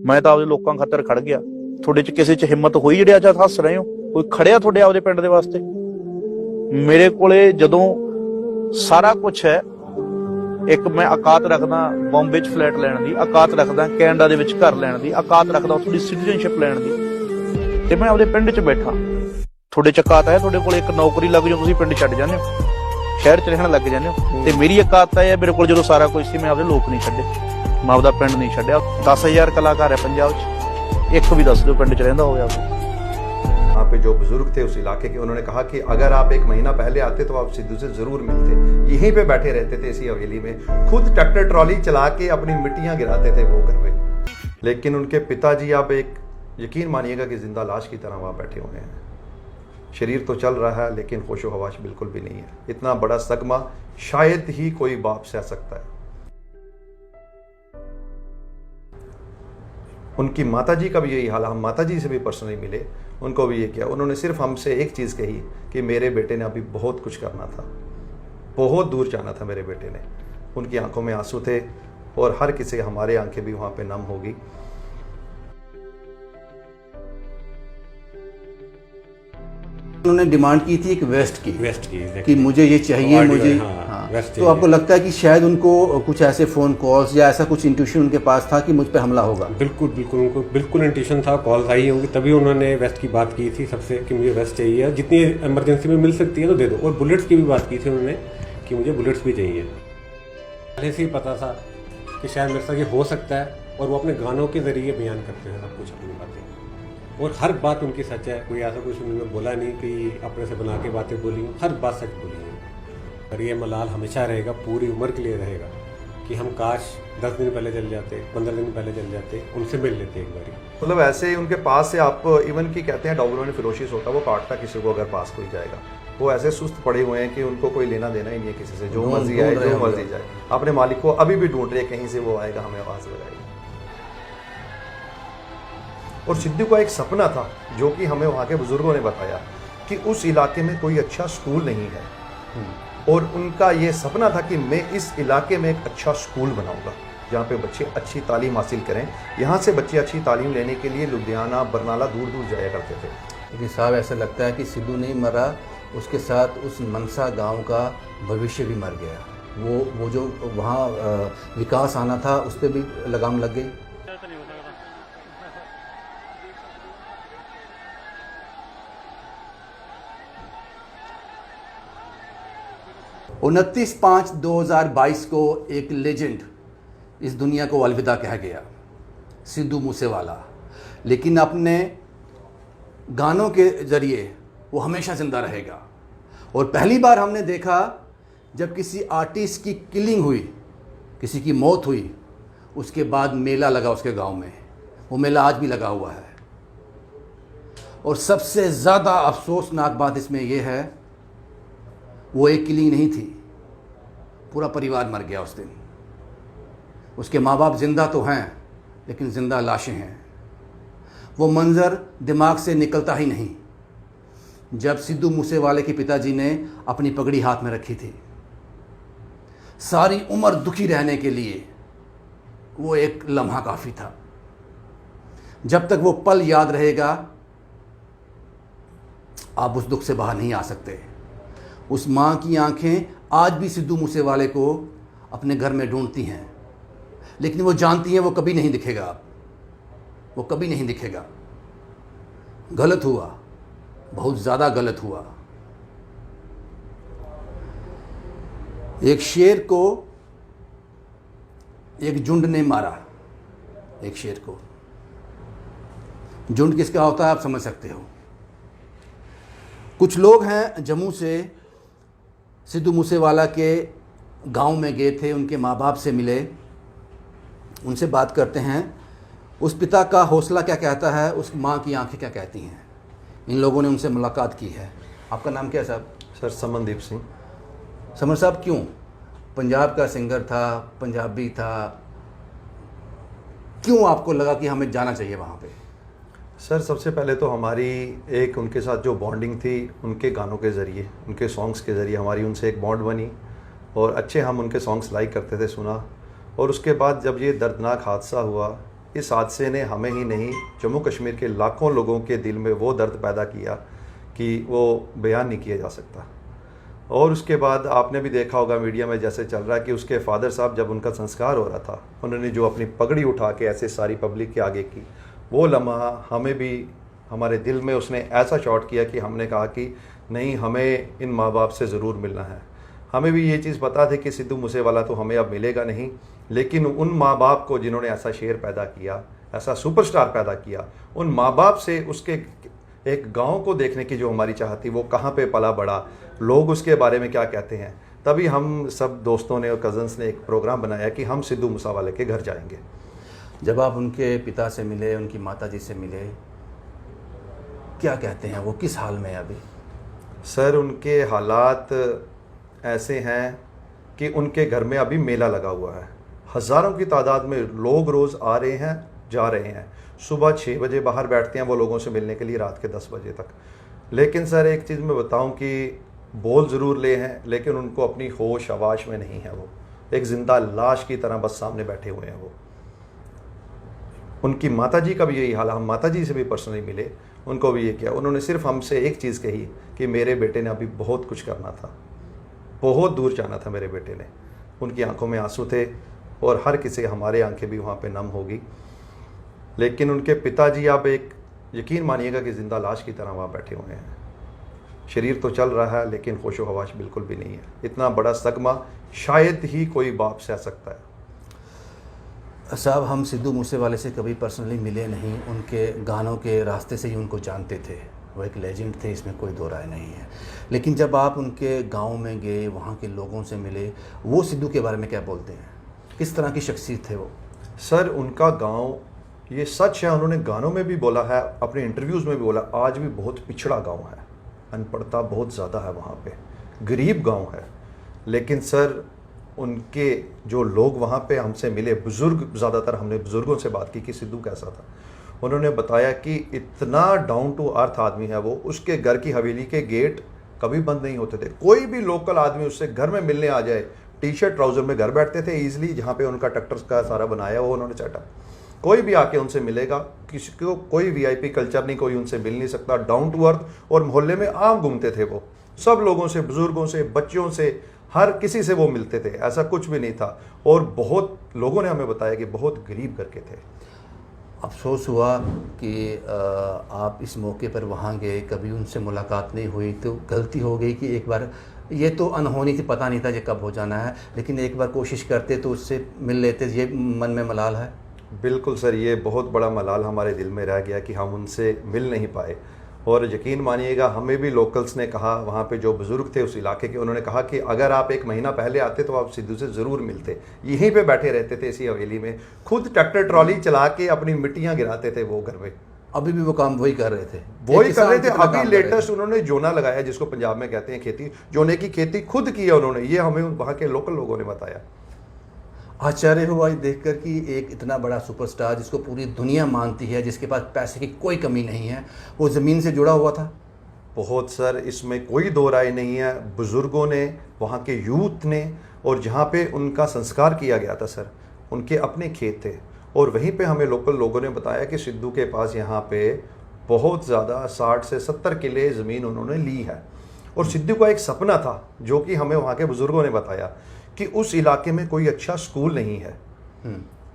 मैं ਤਾਂ ਆਪਦੇ ਲੋਕਾਂ ਖਾਤਰ ਖੜ ਗਿਆ। ਤੁਹਾਡੇ ਚ ਕਿਸੇ ਚ ਹਿੰਮਤ ਹੋਈ ਜਿਹੜੇ ਅੱਜ ਹੱਸ ਰਹੇ ਹੋ? ਕੋਈ ਖੜਿਆ ਤੁਹਾਡੇ ਆਪਦੇ ਪਿੰਡ ਦੇ ਵਾਸਤੇ? ਮੇਰੇ ਕੋਲੇ ਜਦੋਂ ਸਾਰਾ ਕੁਝ ਹੈ, ਇੱਕ ਮੈਂ ਔਕਾਤ ਰੱਖਦਾ ਬੰਬੇ 'ਚ ਫਲੈਟ ਲੈਣ ਦੀ, ਔਕਾਤ ਰੱਖਦਾ ਕੈਨੇਡਾ ਦੇ ਵਿੱਚ ਘਰ ਲੈਣ ਦੀ, ਔਕਾਤ ਰੱਖਦਾ ਉੱਥੋਂ ਦੀ ਸਿਟੀਜ਼ਨਸ਼ਿਪ ਲੈਣ ਦੀ, ਤੇ ਮੈਂ ਆਪਦੇ ਪਿੰਡ 'ਚ ਬੈਠਾ। ਤੁਹਾਡੇ 'ਚ ਔਕਾਤ ਹੈ? ਤੁਹਾਡੇ ਕੋਲ ਇੱਕ ਨੌਕਰੀ ਲੱਗ ਜਾਓ, ਤੁਸੀਂ ਪਿੰਡ ਛੱਡ ਜਾਂਦੇ ਹੋ, ਸ਼ਹਿਰ 'ਚ ਰਹਿਣ ਲੱਗ ਜਾਂਦੇ ਹੋ। ਤੇ ਮੇਰੀ ਔਕਾਤ ਹੈ, ਮੇਰੇ ਕੋਲ ਜਦੋਂ ਸਾਰਾ ਕੁਝ ਸੀ, ਮੈਂ ਆਪਦੇ ਲੋਕ ਨਹੀਂ ਛੱਡੇ, ਮੈਂ ਆਪਦਾ ਪਿੰਡ ਨਹੀਂ ਛੱਡਿਆ। 10,000 ਕਲਾਕਾਰ ਹੈ ਪੰਜਾਬ 'ਚ, ਇੱਕ ਵੀ ਦੱਸ ਦਿਓ ਪਿੰਡ 'ਚ ਰਹਿੰਦਾ ਹੋਵੇ ਆਪਦੇ। वहाँ पे जो बुजुर्ग थे उस इलाके के, उन्होंने कहा कि अगर आप 1 महीना पहले आते तो आप सिद्धू से जरूर मिलते। यहीं पे बैठे रहते थे इसी हवेली में, खुद ट्रैक्टर ट्रॉली चला के अपनी मिट्टियां गिराते थे वो घर में। लेकिन उनके पिताजी अब एक यकीन मानिएगा कि जिंदा लाश की तरह वहाँ बैठे हुए हैं। शरीर तो चल रहा है लेकिन होशो हवाश बिल्कुल भी नहीं है। इतना बड़ा सदमा शायद ही कोई बाप सह सकता है। उनकी माताजी का भी यही हाल, हम माताजी से भी पर्सनली मिले, उनको भी ये किया। उन्होंने सिर्फ हमसे एक चीज़ कही कि मेरे बेटे ने अभी बहुत कुछ करना था, बहुत दूर जाना था मेरे बेटे ने। उनकी आंखों में आंसू थे और हर किसी, हमारे आंखें भी वहाँ पे नम होगी। उन्होंने डिमांड की थी एक वेस्ट की कि मुझे ये चाहिए, मुझे तो आपको लगता है कि शायद उनको कुछ ऐसे फ़ोन कॉल्स या ऐसा कुछ इंट्यूशन उनके पास था कि मुझ पे हमला होगा? बिल्कुल बिल्कुल, उनको बिल्कुल इंट्यूशन था, कॉल्स आई होंगी, तभी उन्होंने वेस्ट की बात की थी सबसे कि मुझे वेस्ट चाहिए, जितनी इमरजेंसी में मिल सकती है तो दे दो। और बुलेट्स की भी बात की थी उन्होंने कि मुझे बुलेट्स भी चाहिए। पहले से ही पता था कि शायद मेरे साथ ये हो सकता है, और वो अपने गानों के ज़रिए बयान करते हैं सब कुछ अपनी बातें, और हर बात उनकी सच है। कोई ऐसा कुछ उन्होंने बोला नहीं कि अपने से बना के बातें बोली, हर बात सच बोली है। और ये मलाल हमेशा रहेगा, पूरी उम्र के लिए रहेगा कि हम काश 10 दिन पहले चल जाते, 15 दिन पहले चल जाते, उनसे मिल लेते एक बारी। मतलब ऐसे उनके पास से आप इवन की कहते हैं डॉगरों में फिरोशिस होता है, वो काटता किसी को अगर पास कोई जाएगा। वो ऐसे सुस्त पड़े हुए हैं कि उनको कोई लेना देना ही नहीं है किसी से, जो मर्जी आए जो मर्जी जाए, अपने मालिक को अभी भी ढूंढ रहे, कहीं से वो आएगा हमें आवाज़ लगाएगा। और सिद्धू का एक सपना था जो कि हमें वहाँ के बुजुर्गों ने बताया कि उस इलाके में कोई अच्छा स्कूल नहीं है, और उनका ये सपना था कि मैं इस इलाके में एक अच्छा स्कूल बनाऊंगा जहाँ पे बच्चे अच्छी तालीम हासिल करें। यहाँ से बच्चे अच्छी तालीम लेने के लिए लुधियाना, बरनाला दूर दूर जाया करते थे। लेकिन साहब ऐसा लगता है कि सिद्धू नहीं मरा, उसके साथ उस मनसा गांव का भविष्य भी मर गया। वो जो वहाँ विकास आना था उस पर भी लगाम लग गई। 29/5/2022 को एक लेजेंड इस दुनिया को अलविदा कह गया, सिद्धू मूसेवाला। लेकिन अपने गानों के ज़रिए वो हमेशा ज़िंदा रहेगा। और पहली बार हमने देखा जब किसी आर्टिस्ट की किलिंग हुई, किसी की मौत हुई, उसके बाद मेला लगा उसके गांव में। वो मेला आज भी लगा हुआ है। और सबसे ज़्यादा अफसोसनाक बात इसमें यह है, वो एक किलिंग नहीं थी, पूरा परिवार मर गया उस दिन। उसके माँ बाप जिंदा तो हैं लेकिन जिंदा लाशें हैं। वो मंज़र दिमाग से निकलता ही नहीं जब सिद्धू मूसेवाले के पिताजी ने अपनी पगड़ी हाथ में रखी थी। सारी उम्र दुखी रहने के लिए वो एक लम्हा काफ़ी था। जब तक वो पल याद रहेगा आप उस दुख से बाहर नहीं आ सकते। उस माँ की आंखें आज भी सिद्धू मूसेवाले को अपने घर में ढूंढती हैं, लेकिन वो जानती हैं वो कभी नहीं दिखेगा, वो कभी नहीं दिखेगा। गलत हुआ, बहुत ज़्यादा गलत हुआ। एक शेर को एक झुंड ने मारा, एक शेर को। झुंड किसका होता है आप समझ सकते हो। कुछ लोग हैं जम्मू से सिद्धू मूसेवाला के गांव में गए थे, उनके माँ बाप से मिले, उनसे बात करते हैं। उस पिता का हौसला क्या कहता है, उस माँ की आंखें क्या कहती हैं। इन लोगों ने उनसे मुलाकात की है। आपका नाम क्या है साहब? सर समनदीप सिंह। समर साहब, क्यों? पंजाब का सिंगर था, पंजाबी था, क्यों आपको लगा कि हमें जाना चाहिए वहाँ पे? सर सबसे पहले तो हमारी एक उनके साथ जो बॉन्डिंग थी, उनके गानों के ज़रिए, उनके सॉन्ग्स के ज़रिए हमारी उनसे एक बॉन्ड बनी, और अच्छे हम उनके सॉन्ग्स लाइक करते थे, सुना। और उसके बाद जब ये दर्दनाक हादसा हुआ इस हादसे ने हमें ही नहीं जम्मू कश्मीर के लाखों लोगों के दिल में वो दर्द पैदा किया कि वो बयान नहीं किया जा सकता। और उसके बाद आपने भी देखा होगा मीडिया में जैसे चल रहा है कि उसके फादर साहब जब उनका संस्कार हो रहा था, उन्होंने जो अपनी पगड़ी उठा के ऐसे सारी पब्लिक के आगे की, वो लम्हा हमें भी हमारे दिल में उसने ऐसा शॉट किया कि हमने कहा कि नहीं, हमें इन माँ बाप से ज़रूर मिलना है। हमें भी ये चीज़ पता थी कि सिद्धू मूसेवाला तो हमें अब मिलेगा नहीं, लेकिन उन माँ बाप को जिन्होंने ऐसा शेर पैदा किया, ऐसा सुपरस्टार पैदा किया, उन माँ बाप से उसके एक गांव को देखने की जो हमारी चाहत थी, वो कहाँ पे पला बड़ा, लोग उसके बारे में क्या कहते हैं। तभी हम सब दोस्तों ने और कज़न्स ने एक प्रोग्राम बनाया कि हम सिद्धू मूसेवाला के घर जाएंगे। जब आप उनके पिता से मिले, उनकी माता जी से मिले, क्या कहते हैं वो, किस हाल में है अभी? सर, उनके हालात ऐसे हैं कि उनके घर में अभी मेला लगा हुआ है। हज़ारों की तादाद में लोग रोज़ आ रहे हैं, जा रहे हैं। सुबह 6 बजे बाहर बैठते हैं वो लोगों से मिलने के लिए, रात के 10 बजे तक। लेकिन सर एक चीज़ मैं बताऊं कि बोल ज़रूर ले हैं, लेकिन उनको अपनी होश आवाश में नहीं है। वो एक ज़िंदा लाश की तरह बस सामने बैठे हुए हैं। वो उनकी माताजी का भी यही हाल है। हम माताजी से भी पर्सनली मिले, उनको भी ये किया। उन्होंने सिर्फ हमसे एक चीज़ कही कि मेरे बेटे ने अभी बहुत कुछ करना था, बहुत दूर जाना था मेरे बेटे ने। उनकी आंखों में आंसू थे और हर किसी, हमारे आंखें भी वहाँ पे नम होगी। लेकिन उनके पिताजी अब एक, यकीन मानिएगा कि ज़िंदा लाश की तरह वहाँ बैठे हुए हैं। शरीर तो चल रहा है लेकिन होशो हवाश बिल्कुल भी नहीं है। इतना बड़ा सदमा शायद ही कोई बाप सह सकता है। साहब, हम सिद्धू मूसेवाले से कभी पर्सनली मिले नहीं, उनके गानों के रास्ते से ही उनको जानते थे। वो एक लेजेंड थे, इसमें कोई दो राय नहीं है। लेकिन जब आप उनके गांव में गए, वहाँ के लोगों से मिले, वो सिद्धू के बारे में क्या बोलते हैं? किस तरह की शख्सियत थे वो? सर, उनका गांव, ये सच है, उन्होंने गानों में भी बोला है, अपने इंटरव्यूज़ में भी बोला, आज भी बहुत पिछड़ा गांव है, अनपढ़ता बहुत ज़्यादा है वहाँ पे, गरीब गांव है। लेकिन सर, उनके जो लोग वहाँ पे हमसे मिले, बुज़ुर्ग, ज़्यादातर हमने बुज़ुर्गों से बात की कि सिद्धू कैसा था। उन्होंने बताया कि इतना डाउन टू अर्थ आदमी है वो। उसके घर की हवेली के गेट कभी बंद नहीं होते थे। कोई भी लोकल आदमी उससे घर में मिलने आ जाए, टी शर्ट ट्राउज़र में घर बैठते थे ईजिली। जहाँ पे उनका ट्रैक्टर्स का सारा बनाया वो उन्होंने चाटा, कोई भी आके उनसे मिलेगा। किसी को कोई वीआईपी कल्चर नहीं, कोई उनसे मिल नहीं सकता। Down to earth. और मोहल्ले में आम घूमते थे वो, सब लोगों से, बुजुर्गों से, बच्चों से, हर किसी से वो मिलते थे। ऐसा कुछ भी नहीं था। और बहुत लोगों ने हमें बताया कि बहुत गरीब करके थे। अफसोस हुआ कि आप इस मौके पर वहाँ गए, कभी उनसे मुलाकात नहीं हुई, तो गलती हो गई कि एक बार, ये तो अनहोनी थी, पता नहीं था ये कब हो जाना है, लेकिन एक बार कोशिश करते तो उससे मिल लेते। ये मन में मलाल है? बिल्कुल सर, ये बहुत बड़ा मलाल हमारे दिल में रह गया कि हम उनसे मिल नहीं पाए। और यकीन मानिएगा, हमें भी लोकल्स ने कहा, वहाँ पे जो बुज़ुर्ग थे उस इलाके के, उन्होंने कहा कि अगर आप 1 महीना पहले आते तो आप सिद्धू से ज़रूर मिलते। यहीं पे बैठे रहते थे इसी हवेली में, खुद ट्रैक्टर ट्रॉली चला के अपनी मिट्टियाँ गिराते थे वो घर में। अभी भी वो काम वही कर रहे थे? वही कर रहे थे। अभी लेटेस्ट उन्होंने जोना लगाया, जिसको पंजाब में कहते हैं खेती, जोने की खेती खुद की है उन्होंने। ये हमें वहाँ के लोकल लोगों ने बताया। आश्चर्य हुआ देखकर कि एक इतना बड़ा सुपरस्टार, जिसको पूरी दुनिया मानती है, जिसके पास पैसे की कोई कमी नहीं है, वो ज़मीन से जुड़ा हुआ था। बहुत सर, इसमें कोई दो राय नहीं है। बुज़ुर्गों ने, वहाँ के यूथ ने, और जहाँ पे उनका संस्कार किया गया था सर, उनके अपने खेत थे। और वहीं पे हमें लोकल लोगों ने बताया कि सिद्धू के पास यहाँ पे बहुत ज़्यादा 60 से 70 किले ज़मीन उन्होंने ली है। और सिद्धू का एक सपना था, जो कि हमें वहाँ के बुज़ुर्गों ने बताया, कि उस इलाके में कोई अच्छा स्कूल नहीं है।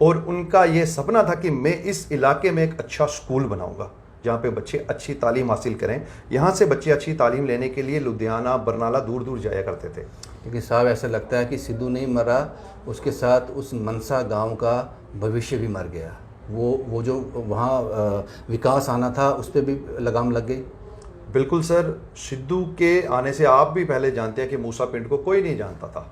और उनका ये सपना था कि मैं इस इलाके में एक अच्छा स्कूल बनाऊंगा, जहाँ पे बच्चे अच्छी तालीम हासिल करें। यहाँ से बच्चे अच्छी तालीम लेने के लिए लुधियाना, बरनाला दूर दूर जाया करते थे। क्योंकि साहब, ऐसा लगता है कि सिद्धू नहीं मरा, उसके साथ उस मनसा गांव का भविष्य भी मर गया। वो जो वहाँ विकास आना था, उस पर भी लगाम लग गई। बिल्कुल सर, सिद्धू के आने से आप भी पहले जानते हैं कि मूसा पिंड को कोई नहीं जानता था।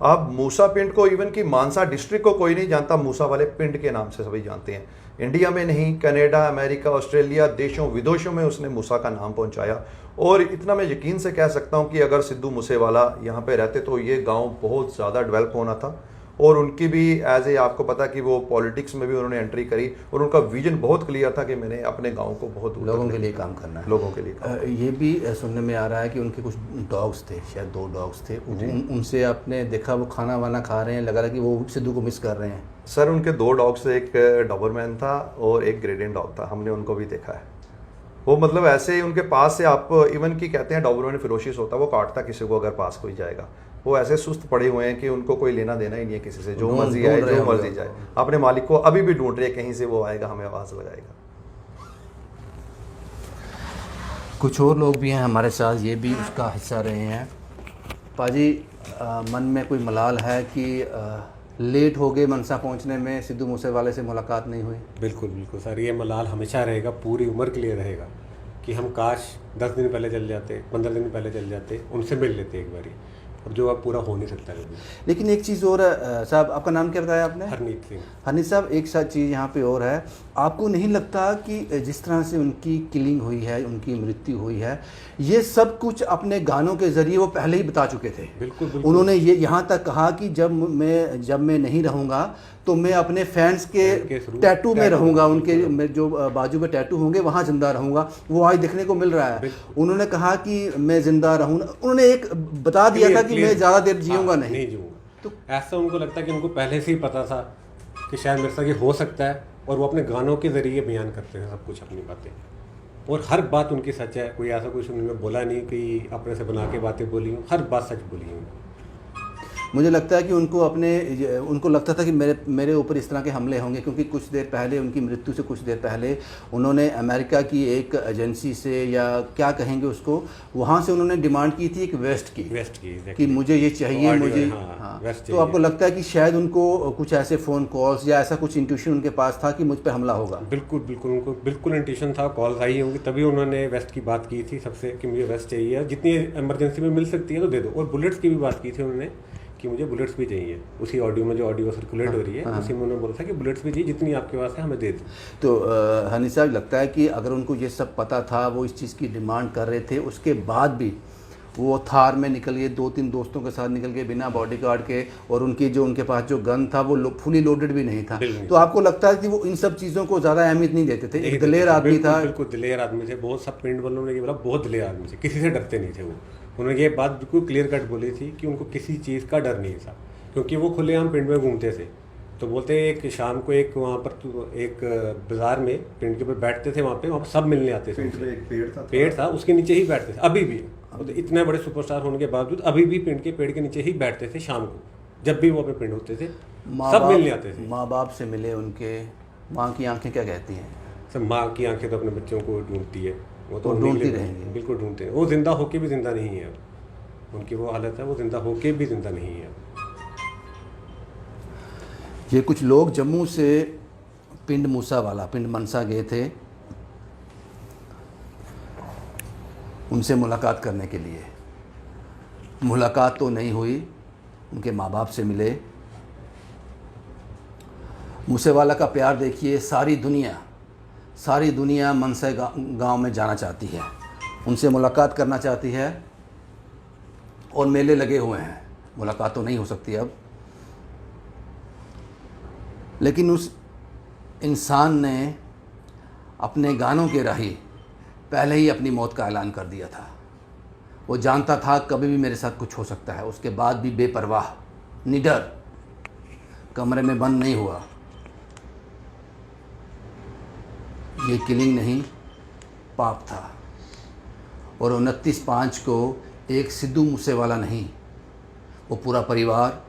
अब मूसा पिंड को, इवन कि मानसा डिस्ट्रिक्ट को कोई नहीं जानता, मूसा वाले पिंड के नाम से सभी जानते हैं। इंडिया में नहीं, कनाडा, अमेरिका, ऑस्ट्रेलिया, देशों विदेशों में उसने मूसा का नाम पहुंचाया। और इतना मैं यकीन से कह सकता हूं कि अगर सिद्धू मूसेवाला यहाँ पे रहते तो ये गांव बहुत ज़्यादा डेवलप होना था। और उनकी भी एज ए आपको पता कि वो पॉलिटिक्स में भी उन्होंने एंट्री करी और उनका विजन बहुत क्लियर था कि मैंने अपने गांव को बहुत दूर लोगों तक के ले लिए काम करना है। लोगों के लिए काम। ये भी सुनने में आ रहा है कि उनके कुछ डॉग्स थे, शायद 2 डॉग्स थे, उनसे आपने देखा वो खाना वाना खा रहे हैं, लगा रहा कि वो सिद्धू को मिस कर रहे हैं। सर उनके 2 डॉग्स थे, एक डॉबरमैन था और एक ग्रेडियन डॉग था, हमने उनको भी देखा है। वो मतलब ऐसे ही उनके पास से आप इवन की कहते हैं डॉबरमैन फिरोशियस होता है, वो काटता किसी को अगर पास कोई जाएगा। वो ऐसे सुस्त पड़े हुए हैं कि उनको कोई लेना देना ही नहीं है किसी से, जो मर्जी आए जो मर्जी जाए, अपने मालिक को अभी भी ढूंढ रहे हैं, कहीं से वो आएगा हमें आवाज़ लगाएगा। कुछ और लोग भी हैं हमारे साथ, ये भी उसका हिस्सा रहे हैं। पाजी, मन में कोई मलाल है कि लेट हो गए मनसा पहुंचने में, सिद्धू मूसेवाले से मुलाकात नहीं हुई? बिल्कुल बिल्कुल सर, ये मलाल हमेशा रहेगा, पूरी उम्र के लिए रहेगा कि हम काश 10 दिन पहले चल जाते, 15 दिन पहले चल जाते, उनसे मिल लेते एक बारी, और जो अब पूरा हो नहीं सकता कभी। लेकिन एक चीज़ और है साहब, आपका नाम क्या बताया आपने? हरनीत सिंह। हरनीत साहब, एक साथ चीज़ यहाँ पे और है, आपको नहीं लगता कि जिस तरह से उनकी किलिंग हुई है, उनकी मृत्यु हुई है, ये सब कुछ अपने गानों के ज़रिए वो पहले ही बता चुके थे? बिल्कुल बिल्कुल। उन्होंने ये यहाँ तक कहा कि जब मैं नहीं रहूँगा तो मैं अपने फैंस के टैटू में रहूँगा, उनके जो बाजू में टैटू होंगे वहाँ ज़िंदा रहूँगा। वो आज देखने को मिल रहा है। उन्होंने कहा कि मैं ज़िंदा रहूँ, उन्होंने एक बता दिया था कि मैं ज़्यादा देर जीऊँगा नहीं जीऊँगा। तो ऐसा उनको लगता है कि उनको पहले से ही पता था कि शायद मेरे साथ ये हो सकता है, और वो अपने गानों के ज़रिए बयान करते हैं सब कुछ, अपनी बातें, और हर बात उनकी सच है। कोई ऐसा कुछ उन्होंने बोला नहीं कि अपने से बना के बातें बोली हूँ, हर बात सच बोली हूँ। मुझे लगता है कि उनको लगता था कि मेरे ऊपर इस तरह के हमले होंगे, क्योंकि कुछ देर पहले, उनकी मृत्यु से कुछ देर पहले, उन्होंने अमेरिका की एक एजेंसी से, या क्या कहेंगे उसको, वहाँ से उन्होंने डिमांड की थी एक वेस्ट की कि मुझे ये चाहिए, मुझे। हाँ, तो आपको लगता है कि शायद उनको कुछ ऐसे फ़ोन कॉल्स या ऐसा कुछ इंट्यूशन उनके पास था कि मुझ पर हमला होगा? बिल्कुल बिल्कुल, उनको बिल्कुल इंट्यूशन था, कॉल्स आई होंगी, तभी उन्होंने वेस्ट की बात की थी सबसे कि मुझे वेस्ट चाहिए, जितनी इमरजेंसी में मिल सकती है तो दे दो। और बुलेट्स की भी बात की थी उन्होंने कि मुझे बुलेट्स भी चाहिए। उसी ऑडियो में जो ऑडियो सर्कुलेट हो रही है, उसी में उन्होंने बोला था कि बुलेट्स भी चाहिए, जितनी आपके पास है हमें दे दो। तो हनी साहब, लगता है कि अगर उनको ये सब पता था, वो इस चीज़ की डिमांड कर रहे थे, उसके बाद भी वो थार में निकल गए, 2-3 दोस्तों के साथ निकल गए बिना बॉडीगार्ड के, और उनके पास जो गन था वो फुली लोडेड भी नहीं था, तो आपको लगता है कि वो इन सब चीज़ों को ज़्यादा अहमियत नहीं देते थे? एक दिलेर आदमी था। बिल्कुल दिलेर आदमी थे, बहुत सब पिंड वालों ने ये बोला, बहुत दिलेर आदमी थे, किसी से डरते नहीं थे वो। उन्होंने ये बात बिल्कुल क्लियर कट बोली थी कि उनको किसी चीज़ का डर नहीं था, क्योंकि वो खुलेआम पिंड में घूमते थे। तो बोलते एक शाम को एक वहाँ पर एक बाजार में पिंड के ऊपर बैठते थे, वहाँ पे सब मिलने आते थे। एक पेड़ था, उसके नीचे ही बैठते थे अभी भी। तो इतने बड़े सुपरस्टार होने के बावजूद अभी भी पिंड के पेड़ के नीचे ही बैठते थे शाम को, जब भी वो अपने पिंड होते थे, सब मिलने आते थे। माँ बाप से मिले, उनके माँ की आंखें क्या कहती हैं? सब माँ की आंखें तो अपने बच्चों को ढूंढती है, वो तो ढूंढती रहेंगी, बिल्कुल ढूंढते हैं। वो जिंदा होके भी जिंदा नहीं है, उनकी वो हालत है, वो जिंदा होके भी जिंदा नहीं है। ये कुछ लोग जम्मू से पिंड मूसावाला, पिंड मनसा गए थे उनसे मुलाकात करने के लिए। मुलाकात तो नहीं हुई, उनके माँ बाप से मिले। मूसेवाला का प्यार देखिए, सारी दुनिया मनसा गांव में जाना चाहती है, उनसे मुलाकात करना चाहती है, और मेले लगे हुए हैं। मुलाकात तो नहीं हो सकती अब, लेकिन उस इंसान ने अपने गानों के राही पहले ही अपनी मौत का ऐलान कर दिया था। वो जानता था कभी भी मेरे साथ कुछ हो सकता है, उसके बाद भी बेपरवाह, निडर, कमरे में बंद नहीं हुआ। ये किलिंग नहीं, पाप था। और 29/5 को एक सिद्धू मूसेवाला नहीं, वो पूरा परिवार,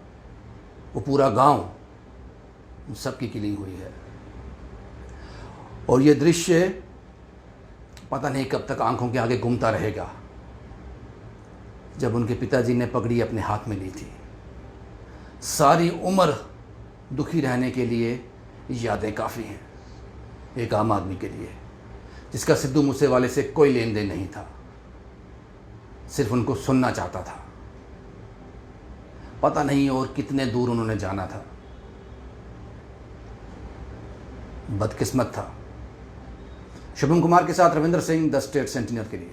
वो पूरा गांव, सबकी किलिंग हुई है। और ये दृश्य पता नहीं कब तक आंखों के आगे घूमता रहेगा। जब उनके पिताजी ने पगड़ी अपने हाथ में ली थी, सारी उम्र दुखी रहने के लिए यादें काफ़ी हैं एक आम आदमी के लिए, जिसका सिद्धू मूसेवाले से कोई लेन देन नहीं था, सिर्फ उनको सुनना चाहता था। पता नहीं और कितने दूर उन्होंने जाना था। बदकिस्मत था। शुभम कुमार के साथ Ravindra Singh, the state sentinel के लिए।